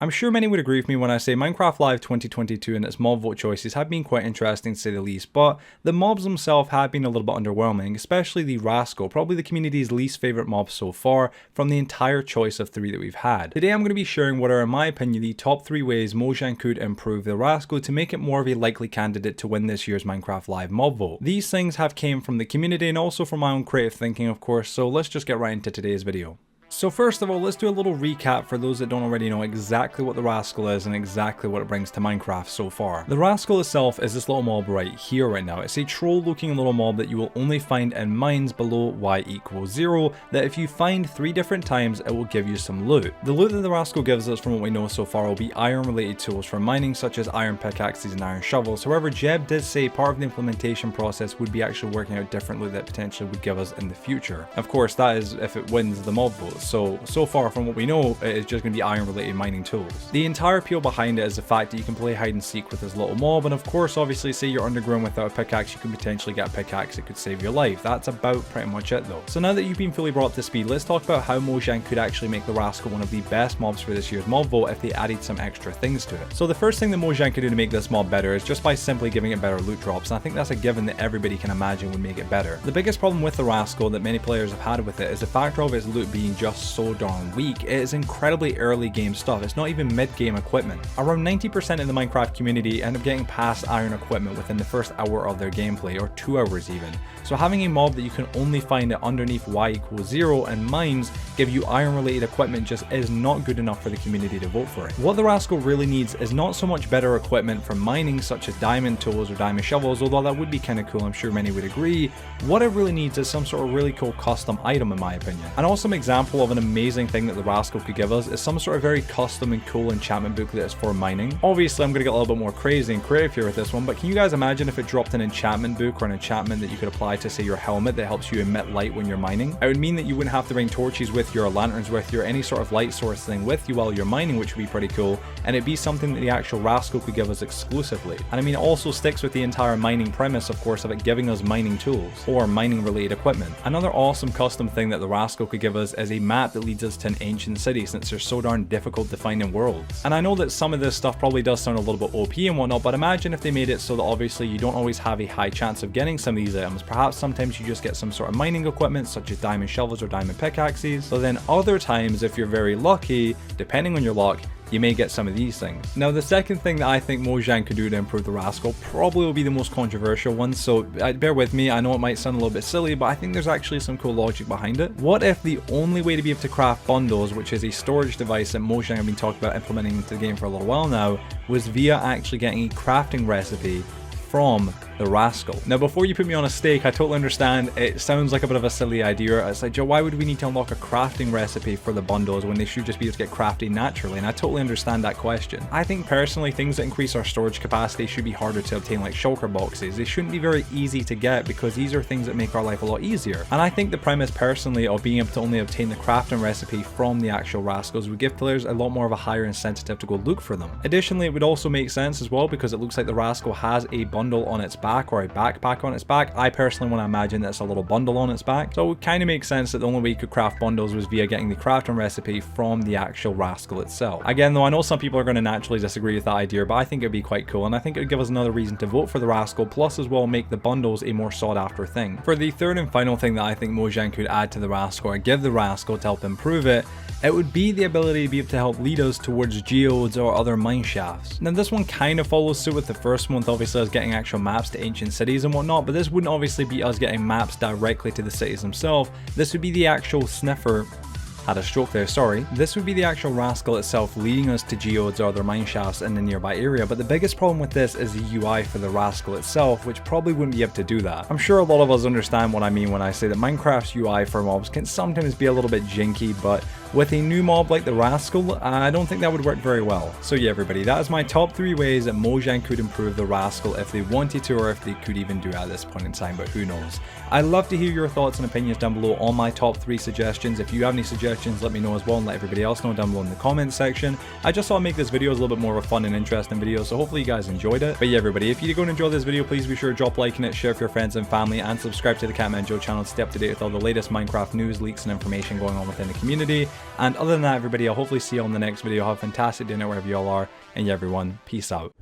I'm sure many would agree with me when I say Minecraft Live 2022 and its mob vote choices have been quite interesting to say the least, but the mobs themselves have been a little bit underwhelming, especially the Rascal, probably the community's least favourite mob so far from the entire choice of 3 that we've had. Today I'm going to be sharing what are in my opinion the top 3 ways Mojang could improve the Rascal to make it more of a likely candidate to win this year's Minecraft Live mob vote. These things have came from the community and also from my own creative thinking of course, so let's just get right into today's video. So first of all, let's do a little recap for those that don't already know exactly what the Rascal is and exactly what it brings to Minecraft so far. The Rascal itself is this little mob right here right now. It's a troll looking little mob that you will only find in mines below y=0 that if you find 3 different times it will give you some loot. The loot that the Rascal gives us from what we know so far will be iron related tools for mining such as iron pickaxes and iron shovels. However, Jeb did say part of the implementation process would be actually working out different loot that potentially would give us in the future. Of course that is if it wins the mob vote. So far from what we know, it is just going to be iron related mining tools. The entire appeal behind it is the fact that you can play hide and seek with this little mob, and of course obviously say you're underground without a pickaxe, you can potentially get a pickaxe that could save your life. That's about pretty much it though. So now that you've been fully brought up to speed, let's talk about how Mojang could actually make the Rascal one of the best mobs for this year's mob vote if they added some extra things to it. So the first thing that Mojang could do to make this mob better is just by simply giving it better loot drops, and I think that's a given that everybody can imagine would make it better. The biggest problem with the Rascal that many players have had with it is the factor of its loot being just so darn weak. It is incredibly early game stuff, it's not even mid game equipment. Around 90% of the Minecraft community end up getting past iron equipment within the first hour of their gameplay, or 2 hours even. So having a mob that you can only find it underneath y=0 and mines give you iron related equipment just is not good enough for the community to vote for it. What the Rascal really needs is not so much better equipment for mining such as diamond tools or diamond shovels, although that would be kind of cool, I'm sure many would agree. What it really needs is some sort of really cool custom item in my opinion. An awesome example of an amazing thing that the Rascal could give us is some sort of very custom and cool enchantment book that is for mining. Obviously I'm going to get a little bit more crazy and creative here with this one, but can you guys imagine if it dropped an enchantment book or an enchantment that you could apply to say your helmet that helps you emit light when you're mining? It would mean that you wouldn't have to bring torches with you or lanterns with you or any sort of light source thing with you while you're mining, which would be pretty cool, and it'd be something that the actual Rascal could give us exclusively. And I mean it also sticks with the entire mining premise of course of it giving us mining tools or mining related equipment. Another awesome custom thing that the Rascal could give us is a map that leads us to an ancient city, since they're so darn difficult to find in worlds. And I know that some of this stuff probably does sound a little bit OP and whatnot, but imagine if they made it so that obviously you don't always have a high chance of getting some of these items. Perhaps sometimes you just get some sort of mining equipment such as diamond shovels or diamond pickaxes, but then other times if you're very lucky, depending on your luck, you may get some of these things. Now the second thing that I think Mojang could do to improve the Rascal probably will be the most controversial one, so bear with me, I know it might sound a little bit silly, but I think there's actually some cool logic behind it. What if the only way to be able to craft bundles, which is a storage device that Mojang have been talking about implementing into the game for a little while now, was via actually getting a crafting recipe from the Rascal. Now before you put me on a stake, I totally understand it sounds like a bit of a silly idea. It's like, Joe, why would we need to unlock a crafting recipe for the bundles when they should just be able to get crafted naturally? And I totally understand that question. I think personally things that increase our storage capacity should be harder to obtain, like shulker boxes. They shouldn't be very easy to get because these are things that make our life a lot easier. And I think the premise personally of being able to only obtain the crafting recipe from the actual Rascals would give players a lot more of a higher incentive to go look for them. Additionally, it would also make sense as well because it looks like the Rascal has a bundle on its back or a backpack on its back. I personally want to imagine that it's a little bundle on its back, so it would kind of make sense that the only way you could craft bundles was via getting the crafting recipe from the actual Rascal itself. Again though, I know some people are going to naturally disagree with that idea, but I think it'd be quite cool, and I think it would give us another reason to vote for the Rascal, plus as well make the bundles a more sought after thing. For the third and final thing that I think Mojang could add to the Rascal or give the Rascal to help improve it, it would be the ability to be able to help lead us towards geodes or other mine shafts. Now this one kind of follows suit with the first one, obviously us getting actual maps to ancient cities and whatnot, but this wouldn't obviously be us getting maps directly to the cities themselves. This would be the actual Sniffer, had a stroke there, sorry. This would be the actual Rascal itself leading us to geodes or other mine shafts in the nearby area, but the biggest problem with this is the UI for the Rascal itself, which probably wouldn't be able to do that. I'm sure a lot of us understand what I mean when I say that Minecraft's UI for mobs can sometimes be a little bit janky, but with a new mob like the Rascal, I don't think that would work very well. So yeah everybody, that is my top 3 ways that Mojang could improve the Rascal if they wanted to, or if they could even do it at this point in time, but who knows. I'd love to hear your thoughts and opinions down below on my top 3 suggestions. If you have any suggestions, let me know as well, and let everybody else know down below in the comments section. I just thought I'd make this video a little bit more of a fun and interesting video, so hopefully you guys enjoyed it. But yeah everybody, if you did go and enjoy this video, please be sure to drop a like on it, share with your friends and family, and subscribe to the CatmanJoe channel to stay up to date with all the latest Minecraft news, leaks, and information going on within the community. And other than that, everybody, I'll hopefully see you on the next video. Have a fantastic dinner wherever you all are, and yeah, everyone, peace out.